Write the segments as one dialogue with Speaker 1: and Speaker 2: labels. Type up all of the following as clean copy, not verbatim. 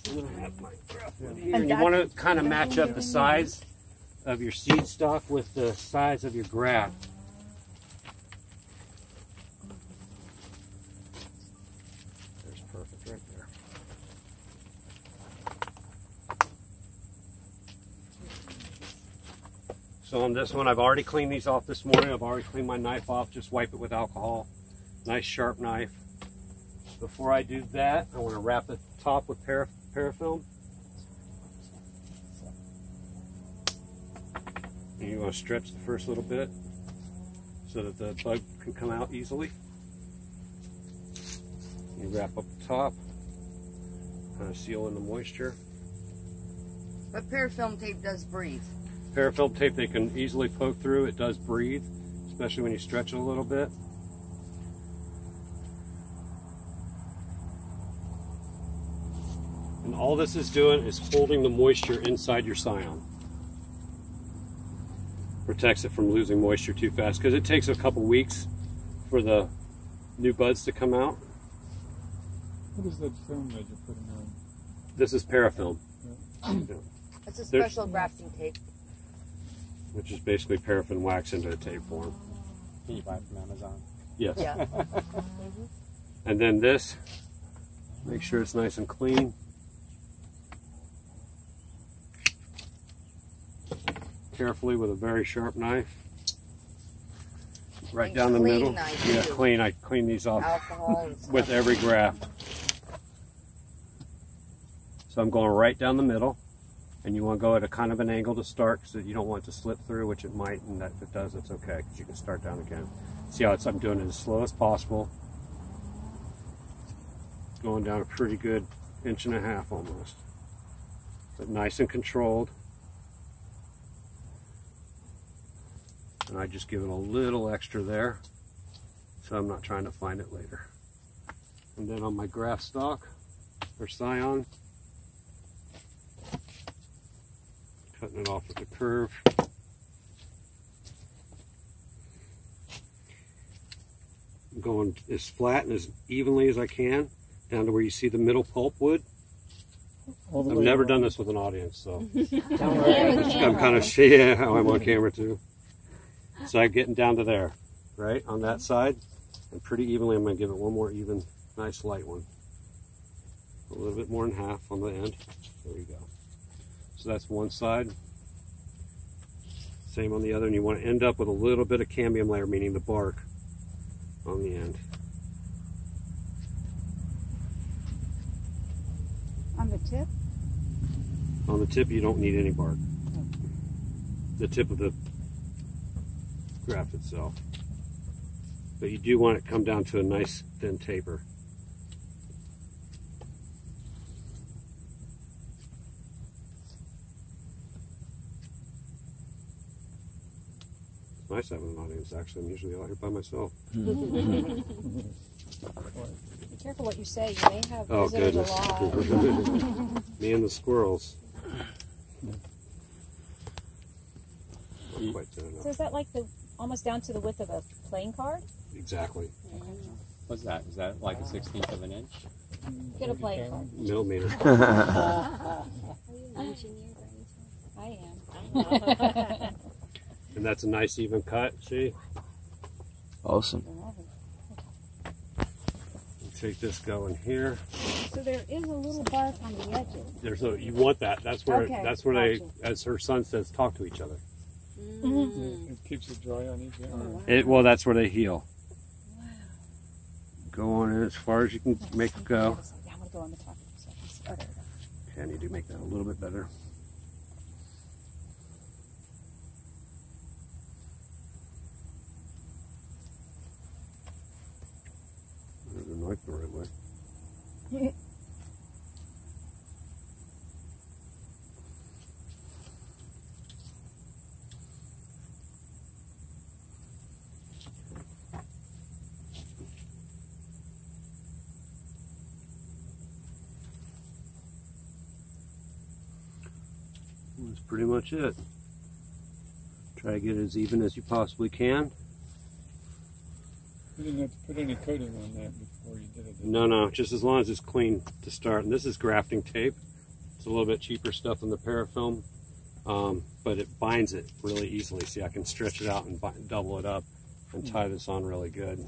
Speaker 1: And I have my grafting here. You want to kind of match up the size of your seed stock with the size of your graft. There's perfect right there. So on this one, I've already cleaned these off this morning. I've already cleaned my knife off. Just wipe it with alcohol. Nice sharp knife. Before I do that, I want to wrap the top with parafilm. And you want to stretch the first little bit so that the bug can come out easily. You wrap up the top, kind of seal in the moisture.
Speaker 2: But parafilm tape does breathe.
Speaker 1: Parafilm tape, they can easily poke through. It does breathe, especially when you stretch it a little bit. And all this is doing is holding the moisture inside your scion. Protects it from losing moisture too fast, because it takes a couple weeks for the new buds to come out.
Speaker 3: What is that film that you're putting on?
Speaker 1: This is parafilm.
Speaker 2: It's a special grafting tape.
Speaker 1: Which is basically paraffin wax into a tape form.
Speaker 4: Can you buy it from Amazon?
Speaker 1: Yes.
Speaker 2: Yeah.
Speaker 1: And then this, make sure it's nice and clean. Carefully with a very sharp knife. Right down the middle. Yeah, clean. I clean these off with every graft. So I'm going right down the middle. And you want to go at a kind of an angle to start, so that you don't want it to slip through, which it might, and if it does, it's okay, because you can start down again. See how I'm doing it as slow as possible. Going down a pretty good 1.5 inches almost. But nice and controlled. And I just give it a little extra there, so I'm not trying to find it later. And then on my graft stock, or scion, cutting it off with the curve. I'm going as flat and as evenly as I can, down to where you see the middle pulpwood. I've never done this with an audience, so I'm kind of shy how I'm on camera too. So I'm getting down to there, right, on that side, and pretty evenly. I'm going to give it one more even, nice light one. A little bit more than half on the end. There you go. So that's one side. Same on the other, and you want to end up with a little bit of cambium layer, meaning the bark, on the end.
Speaker 5: On the tip?
Speaker 1: On the tip, you don't need any bark. The tip of the graft itself. But you do want it to come down to a nice thin taper. It's nice having an audience, actually. I'm usually out here by myself.
Speaker 5: Be careful what you say. You may have visitors alive.
Speaker 1: Me and the squirrels.
Speaker 5: So is that like almost down to the width of a playing card?
Speaker 1: Exactly.
Speaker 4: What's that? Is that like a 1/16 of an inch?
Speaker 5: Get a playing card.
Speaker 1: Millimeter.
Speaker 5: Are you an engineer by any chance? I am.
Speaker 1: And that's a nice even cut, see?
Speaker 6: Awesome.
Speaker 1: Take this going here.
Speaker 5: So there is a little bark on the edges.
Speaker 1: You want that. That's where
Speaker 5: okay,
Speaker 1: that's where they, as her son says, talk to each other.
Speaker 3: Mm-hmm. It keeps it dry on each end.
Speaker 1: Well, that's where they heal. Wow. Go on in as far as you can make it go.
Speaker 5: Yeah, I'm gonna go on the top of this.
Speaker 1: Okay, I need to make that a little bit better. There's the knife the right way. That's pretty much it. Try to get it as even as you possibly can.
Speaker 3: You didn't have to put any coating on that before you did it.
Speaker 1: No, just as long as it's clean to start. And this is grafting tape. It's a little bit cheaper stuff than the parafilm, but it binds it really easily. See, I can stretch it out and double it up and tie this on really good.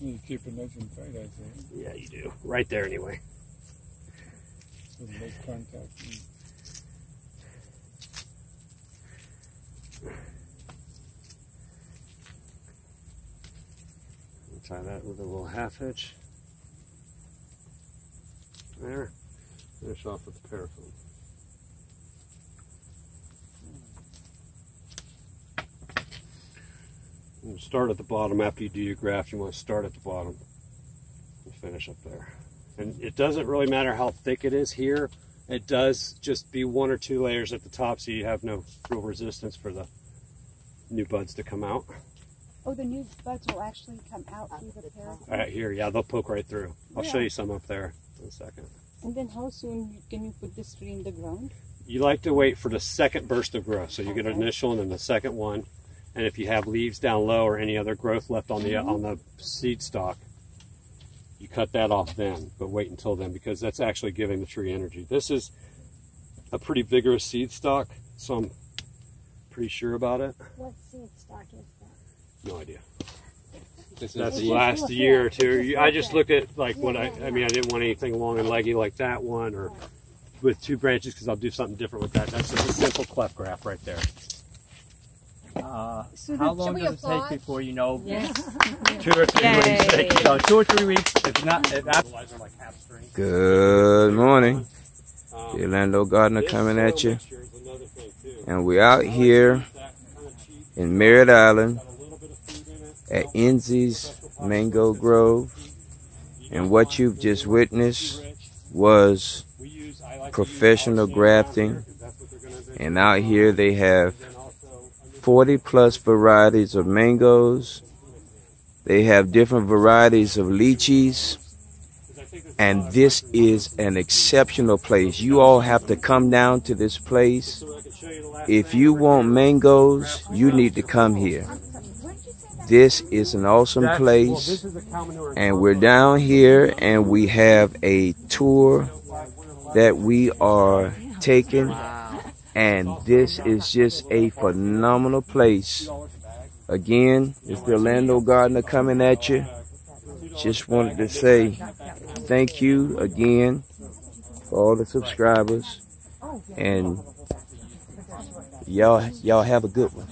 Speaker 3: You keep it nice and tight, I think.
Speaker 1: Yeah, you do. Right there anyway.
Speaker 3: So it makes contact.
Speaker 1: Tie that with a little half hitch. There. Finish off with the parafilm. And start at the bottom after you do your graft. You want to start at the bottom and finish up there. And it doesn't really matter how thick it is here. It does just be 1 or 2 layers at the top so you have no real resistance for the new buds to come out.
Speaker 5: Oh, the new buds will actually come out through the parafilm?
Speaker 1: Right here, yeah, they'll poke right through. I'll show you some up there in a second.
Speaker 5: And then how soon can you put this tree in the ground?
Speaker 1: You like to wait for the second burst of growth. So you get an initial and then the second one. And if you have leaves down low or any other growth left on the seed stalk, you cut that off then, but wait until then because that's actually giving the tree energy. This is a pretty vigorous seed stalk, so I'm pretty sure about it.
Speaker 5: What seed stalk is that?
Speaker 1: No idea.
Speaker 4: This
Speaker 1: That's
Speaker 4: is
Speaker 1: the last year or two. I just looked at like what I mean, I didn't want anything long and leggy like that one or with 2 branches because I'll do something different with that. That's just a simple cleft graft right there.
Speaker 4: how long does it take before you know?
Speaker 5: Yes.
Speaker 4: 2 or 3 weeks. So 2 or 3 weeks. If not,
Speaker 6: Good morning. The Orlando Gardener coming at you. And we're out here in Merritt Island at Ensey's Mango Grove. And what you've just witnessed was professional grafting. And out here they have 40+ varieties of mangoes. They have different varieties of lychees. And this is an exceptional place. You all have to come down to this place. If you want mangoes, you need to come here. This is an awesome place. And we're down here and we have a tour that we are taking. And this is just a phenomenal place. Again, it's the Orlando Gardener coming at you. Just wanted to say thank you again for all the subscribers. And y'all have a good one.